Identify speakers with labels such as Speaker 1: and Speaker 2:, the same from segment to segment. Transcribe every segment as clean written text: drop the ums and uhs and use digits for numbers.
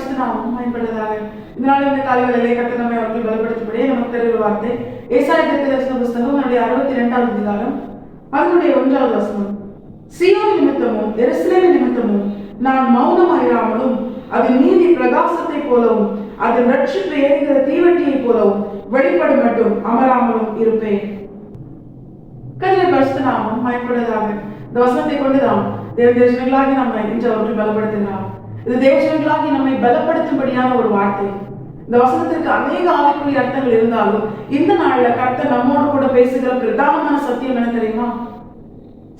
Speaker 1: பரிசுத்தநாமம் மகிமைப்படுவதாக. இந்த நாள் இந்த காலைகளிலே கர்த்தர் நம்மை அவர்கள் பலப்படுத்தும்படியே நமக்கு தருகிற வார்த்தை ஏசாயா தீர்க்கதரிசன புஸ்தகம் 62வது அதிகாரம் அதனுடைய 1வது வசனம். சீயோன் நிமித்தமும் எருசலேமின் நிமித்தமும் நான் மௌனமாயிராமலும் அதன் நீதி பிரகாசத்தை போலவும் அதன் ரட்சிப்பு எரிகிற தீவட்டியை போலவும் வெளிப்படும் மட்டும் அமராமலும் இருப்பேன். கர்த்தருடைய பரிசுத்தநாமம் மகிமைப்படுவதாக. இந்த வசனத்தை கொண்டுதான் தேவஜனங்களாகி நம்மை இன்று அவர்கள் பலப்படுத்துகிறார். இது தேவஜனங்களாகி நம்மை பலப்படுத்தும்படியான ஒரு வார்த்தை. இந்த வசனத்திற்கு அநேக ஆவிக்குரிய அர்த்தங்கள் இருந்தாலும் இந்த நாள்ல கர்த்தர் நம்மோடு கூட பேசுகிற பிரதானமான சத்தியம் என்ன தெரியுமா?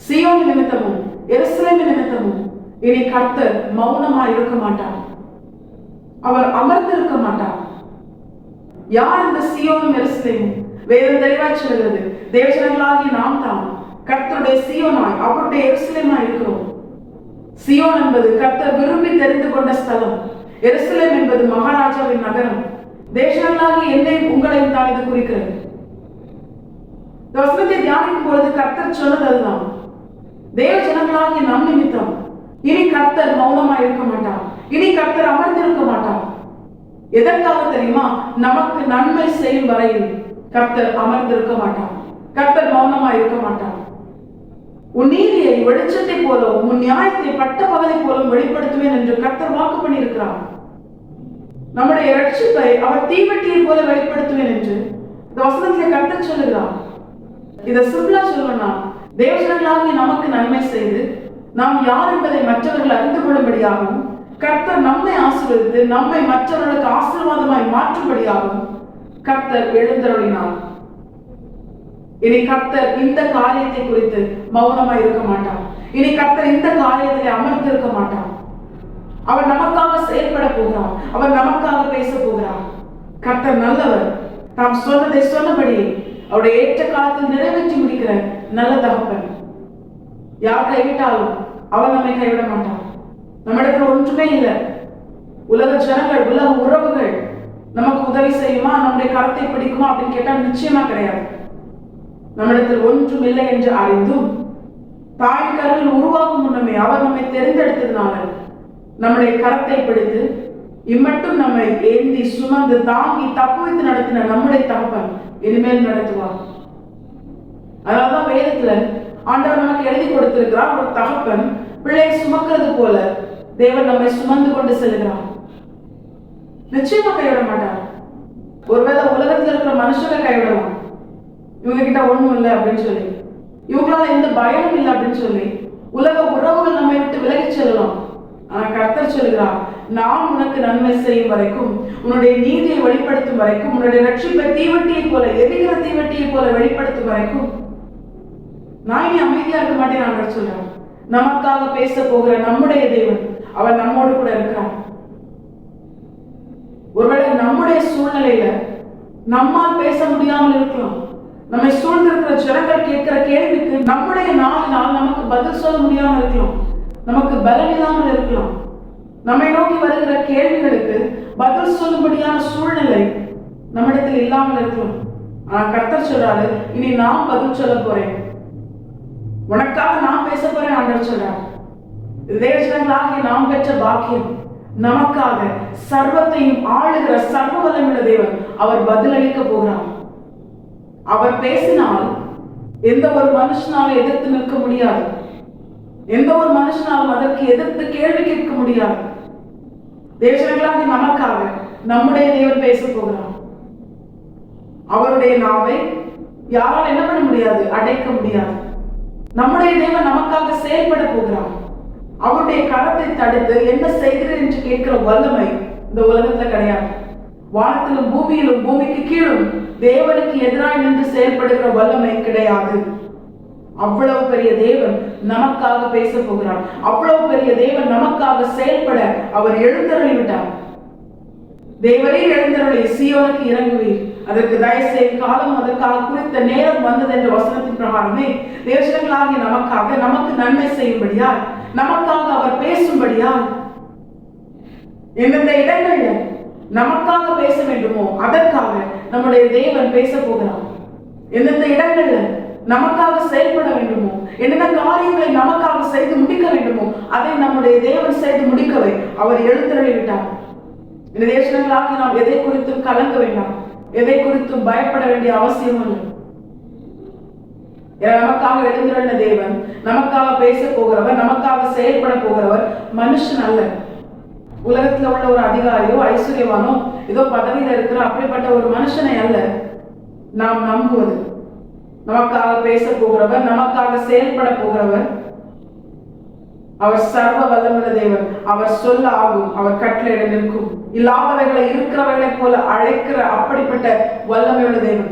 Speaker 1: சீயோன் நிமித்தமும் எருசலேமின் நிமித்தமும் இனி கர்த்தர் மௌனமா இருக்க மாட்டார், அவர் அமர்ந்து இருக்க மாட்டார். யார் இந்த சீயோனும் எருசலேமும்? வேதம் தெளிவாய் சொல்கிறது, தேவஜனங்களாகி நாம் தான் கர்த்தருடைய சீயோனாய் அவருடைய எருசலேமாய் இருக்கிறோம். சீயோன் என்பது கர்த்தர் விரும்பி தெரிந்து கொண்ட ஸ்தலம். எருசலேம் என்பது மகாராஜாவின் நகரம். தேவஜனங்களாகி என்னையும் உங்களையும் தான் இது குறிக்கிறது. இந்த வசனத்தை தியானிக்கும் பொழுது கர்த்தர் சொன்னது அதுதான். தேவஜனங்களாகி நம் நிமித்தம் இனி கர்த்தர் மௌனமாய் இருக்க மாட்டார், இனி கர்த்தர் அமர்ந்திருக்க மாட்டார். எதற்காக தெரியுமா? நமக்கு நன்மை செய்யும் வரையில் கர்த்தர் அமர்ந்திருக்க மாட்டார், கர்த்தர் மௌனமாய் இருக்க மாட்டார். உன் நீதியை வெளிச்சத்தை போலவும் உன் நியாயத்தை பட்ட பகலை போலவும் வெளிப்படுத்துவேன் என்று கர்த்தர் வாக்கு பண்ணியிருக்கிறார். நம்முடைய ரட்சிப்பை அவர் தீவட்டியை போல வெளிப்படுத்துவேன் என்று இந்த வசனத்திலே கர்த்தர் சொல்லுகிறார். இதை சிம்பிளா சொல்லணும்னா, தேவஜனங்களாகி நமக்கு நன்மை செய்து நாம் யார் என்பதை மற்றவர்கள் அறிந்து கொள்ளும்படியாகவும் கர்த்தர் நம்மை ஆசீர்வதித்து நம்மை மற்றவர்களுக்கு ஆசீர்வாதமாய் மாற்றும்படியாகவும் கர்த்தர் எழுந்தருளினார். இனி கர்த்தர் இந்த காரியத்தை குறித்து மௌனமாய் இருக்க மாட்டார், இனி கர்த்தர் இந்த காரியத்தில் அமர்ந்து இருக்க மாட்டார். அவர் நமக்காக செயல்பட போகிறார், அவர் நமக்காக பேச போகிறார். கர்த்தர் நல்லவர், தாம் சொன்னதை சொன்னபடி அவருடைய ஏற்ற காலத்தில் நிறைவேற்றி முடிக்கிற நல்ல தகப்பன். யார் கைவிட்டாலும் அவர் நம்மை கைவிட மாட்டார். நம்மிடத்துல ஒன்றுமே இல்லை. உலக ஜனங்கள், உலக உறவுகள் நமக்கு உதவி செய்யுமா, நம்முடைய கரத்தை பிடிக்குமா அப்படின்னு கேட்டா நிச்சயமா கிடையாது. நம்மிடத்தில் ஒன்றும் இல்லை என்று அறிந்தும் தாய் கருவில் உருவாகும் முன்னமே அவர் நம்மை தெரிந்தெடுத்ததுனால நம்முடைய கரத்தை பிடித்து இம்மட்டும் நம்மை ஏந்தி சுமந்து தாங்கி தப்புவித்து நடத்தின நம்முடைய தகப்பன் இனிமேல் நடத்துவார். அதனால்தான் வேதத்துல ஆண்டவர் நமக்கு எழுதி கொடுத்திருக்கிறார், ஒரு தகப்பன் பிள்ளையை சுமக்கிறது போல தேவன் நம்மை சுமந்து கொண்டு செல்கிறார். நிச்சயமா கைவிட மாட்டார். ஒருவேளை உலகத்தில் இருக்கிற மனுஷங்க கைவிடலாம், இவங்க கிட்ட ஒண்ணும் இல்லை அப்படின்னு சொல்லி, இவங்களால எந்த பயனும் இல்லை அப்படின்னு சொல்லி உலக உறவுகள் நம்மை விட்டு விலகி செல்லலாம். ஆனா கர்த்தர் சொல்கிறார், நான் உனக்கு நன்மை செய்யும் வரைக்கும், உன்னுடைய நீதியை வெளிப்படுத்தும் வரைக்கும், உன்னுடைய ரட்சிப்பை தீவட்டியை போல எரிகிற தீவட்டியை போல வெளிப்படுத்தும் வரைக்கும் நான் இனி அமைதியா இருக்க மாட்டேன். நான் சொல்றேன், நமக்காக பேச போகிற நம்முடைய தேவன் அவர் நம்மோடு கூட இருக்கிறார். ஒருவேளை நம்முடைய சூழ்நிலையில நம்மால் பேச முடியாமல் இருக்கலாம். நம்மை சூழ்ந்திருக்கிற ஜனங்கள் கேட்கிற கேள்விக்கு நம்முடைய நாவினால் நமக்கு பதில் சொல்ல முடியாமல் இருக்கலாம், நமக்கு பலம் இல்லாமல் இருக்கலாம். நம்மை நோக்கி வருகிற கேள்விகளுக்கு பதில் சொல்லும்படியான சூழ்நிலை நம்மிடத்தில் இல்லாமல் இருக்கலாம். ஆனா கர்த்தர் சொல்றாரு, இனி நான் பதில் சொல்ல போறேன், உனக்காக நான் பேச போறேன். ஆண்டவர் சொல்றார், தேவஜனங்களாகிய நாம் பெற்ற பாக்கியம். நமக்காக சர்வத்தையும் ஆளுகிற சர்வ வல்லமையுள்ள தேவன் அவர் பதிலளிக்க போகிறார். அவர் பேசினால் எந்த ஒரு மனுஷனாலும் எதிர்த்து நிற்க முடியாது, எந்த ஒரு மனுஷனாலும் அதற்கு எதிர்த்து கேள்வி கேட்க முடியாது. தேவஜனங்களாகிய நமக்காக நம்முடைய தேவன் பேச போகிறார். அவருடைய நாவை யாரால் என்ன பண்ண முடியாது, அடைக்க முடியாது. நம்முடைய தேவன் நமக்காக செயல்பட போகிறார். அவருடைய கரத்தை தடுத்து என்ன செய்கிறேன் என்று கேட்கிற வல்லமை இந்த உலகத்துல கிடையாது. வானத்திலும் பூமியிலும் பூமிக்கு கீழும் தேவனுக்கு எதிராக நின்று செயல்படுகிற வல்லமை கிடையாது. அவ்வளவு பெரிய தேவன் நமக்காக பேச போகிறார். அவ்வளவு பெரிய தேவன் நமக்காக செயல்பட அவர் எழுந்தருளி விட்டார். தேவரே எழுந்தருளி சீயோனுக்கு இறங்குவீர், அதற்கு தயவுசெய்து காலம் அதற்காக குறித்த நேரம் வந்தது என்ற வசனத்தின் பிரகாரமே தேவஜனங்களாகிய நமக்காக நமக்கு நன்மை செய்யும்படியால், நமக்காக அவர் பேசும்படியால், எந்தெந்த இடங்கள்ல நமக்காக பேச வேண்டுமோ அதற்காக நம்முடைய தேவன் பேச போகிறார். எந்தெந்த இடங்கள்ல நமக்காக செயல்பட வேண்டுமோ, என்னென்ன காரியங்களை நமக்காக செய்து முடிக்க வேண்டுமோ அதை நம்முடைய தேவன் செய்து முடிக்கவே அவர் எழுந்தருளி விட்டார். இந்த தேசங்களாகி நாம் எதை குறித்தும் கலங்க வேண்டாம், எதை குறித்தும் பயப்பட வேண்டிய அவசியம் இல்லை. நமக்காக எழுந்துள்ள தேவன், நமக்காக பேச போகிறவர், நமக்காக செயல்பட போகிறவர் மனுஷன் அல்ல. உலகத்துல உள்ள ஒரு அதிகாரியோ ஐஸ்வர்யவானோ ஏதோ பதவியில இருக்கிற அப்படிப்பட்ட ஒரு மனுஷனை அல்ல நாம் நம்புவது. நமக்காக பேச போகிறவர், நமக்காக செயல்பட போகிறவர் அவர் சர்வ வல்லமுள்ள தேவன். அவர் சொல்ல ஆகும், அவர் கட்டளையிட நிற்கும். இல்லாதவைகளை இருக்கிறவர்களை போல அழைக்கிற அப்படிப்பட்ட வல்லமையுள்ள தேவன்.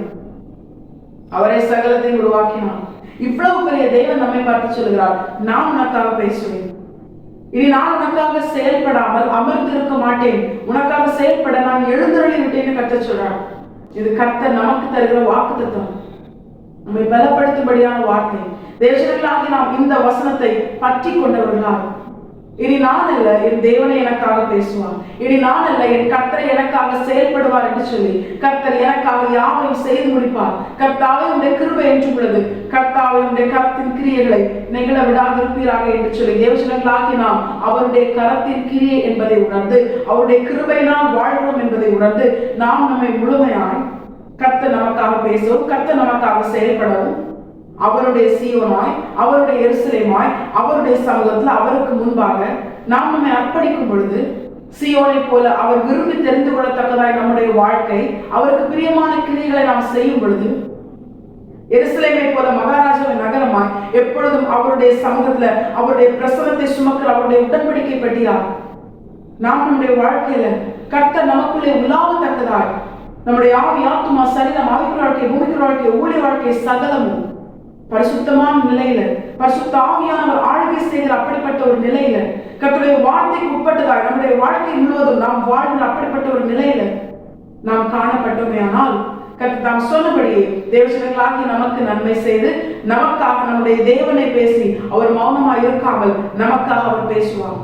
Speaker 1: அவரை சகலத்தையும் உருவாக்கினார். இவ்வளவு பெரிய தேவன் நம்மை பார்த்து சொல்கிறார், நான் உனக்காக பேசுவேன், இனி நான் உனக்காக செயல்படாமல் அமர்ந்திருக்க மாட்டேன், உனக்காக செயல்பட நான் எழுந்தருளி விட்டேன்னு கர்த்தர் சொல்றார். இது கர்த்தர் நமக்கு தருகிற வாக்குத்தத்தம், நம்மை பலப்படுத்தும்படியான வார்த்தை. தேவர்களாகி நாம் இந்த வசனத்தை பற்றி கொண்டவர்களால் இனி நான் அல்ல, என் தேவனை எனக்காக பேசுவார், இனி நான் அல்ல, என் கர்த்தரை எனக்காக செயல்படுவார் என்று சொல்லி கர்த்தர் எனக்காக யாவையும் செய்து முடிப்பார். கர்த்தாவே உடைய கிருபை என்று உள்ளது, கர்த்தாவே உடைய கரத்தின் கிரியைகளை நிகழ விடாதிருப்பீராக என்று சொல்லி தேவர்களாகி நாம் அவருடைய கரத்தின் கிரியை என்பதை உணர்ந்து, அவருடைய கிருபையினால் வாழ்வோம் என்பதை உணர்ந்து நாம் நம்மை முழுமையாய் கர்த்தர் நமக்காக பேசவும், கர்த்தர் நமக்காக செயல்படவும், அவருடைய சீயோனாய், அவருடைய எருசலேமாய், அவருடைய சமூகத்தில் அவருக்கு முன்பாக நாம் நம்மை அர்ப்பணிக்கும் பொழுது சீயோனை போல அவர் விரும்பி தெரிந்து கொள்ளத்தக்கதாய் நம்முடைய வாழ்க்கை, அவருக்கு பிரியமான கிரியைகளை நாம் செய்யும் பொழுது எருசலேமை போல மகாராஜாவின் நகரமாய் எப்பொழுதும் அவருடைய சமூகத்துல அவருடைய பிரசனத்தை சுமக்கிற அவருடைய உடன்படிக்கை பற்றியார் நாம் நம்முடைய வாழ்க்கையில கர்த்தர் நமக்குள்ளே உலாவத்தக்கதாய் நம்முடைய ஆவி, ஆத்துமா, சரீரம், ஆவிக்குரிய வாழ்க்கை, பூமிக்குரிய வாழ்க்கை, ஊழிய வாழ்க்கை சகலமும் பரிசுத்தமான நிலையில பரிசுத்த ஆவியானவர் ஆளுகை செய்கிற அப்படிப்பட்ட ஒரு நிலையில கர்த்தருடைய வார்த்தைக்கு உட்பட்டதாய் நம்முடைய வாழ்க்கை முழுவதும் நாம் வாழ்கிற அப்படிப்பட்ட ஒரு நிலையில நாம் காணப்பட்டோமே. ஆனால் கர்த்தர் தாம் சொன்னபடியே தேவஜனங்களாகி நமக்கு நன்மை செய்து நமக்காக நம்முடைய தேவனை பேசி அவர் மௌனமாய் இருக்காமல் நமக்காக அவர் பேசுவார்.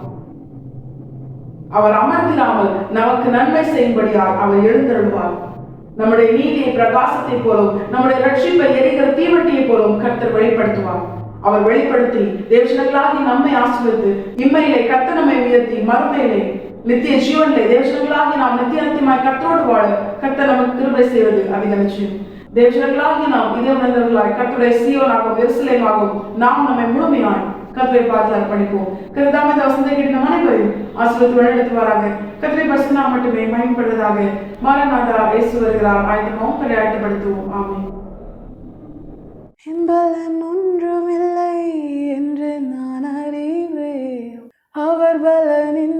Speaker 1: அவர் அமர்ந்திராமல் நமக்கு நன்மை செய்யும்படியால் அவர் எழுந்தருள்வார். நம்முடைய நீதியை பிரகாசத்தை போலவும் நம்முடைய ரட்சிப்பை எரிகிற தீவட்டியை போலவும் கர்த்தர் வெளிப்படுத்துவார். அவர் வெளிப்படுத்தி தேவஜனங்களாகி நம்மை ஆசீர்வதித்து இம்மையிலே கர்த்தர் நம்மை உயர்த்தி மறுமையிலே நித்திய ஜீவனிலே தேவஜனங்களாகி நாம் நித்தியமாய் கர்த்தரோடு வாழ கர்த்தர் நமக்கு கிருபை செய்வது அதிக நிச்சயம். தேவஜனங்களாகி நாம் இதே உணர்ந்தவர்களாய் கர்த்தருடைய சீயோனாகவும் எருசலேமாகவும் நாம் நம்மை முழுமையாய் கர்த்தரை பார்த்து அர்ப்பணிப்போம். கர்த்தாவே இந்த வசனத்தை கேட்டு நம் அனைவரையும் ஆசீர்வதித்து வழிநடத்துவாராக. கர்த்தரை பரிசுத்தம் மட்டுமே மகிமைப்படுவதாக. மாரநாதா இயேசு வருகிறார், ஆயத்தமாகவும் பெரிய ஆயத்தப்படுத்துவோம். ஆமென்.
Speaker 2: பலன் ஒன்றுமில்லை என்று நான் அறிவேன், அவர் பலனின்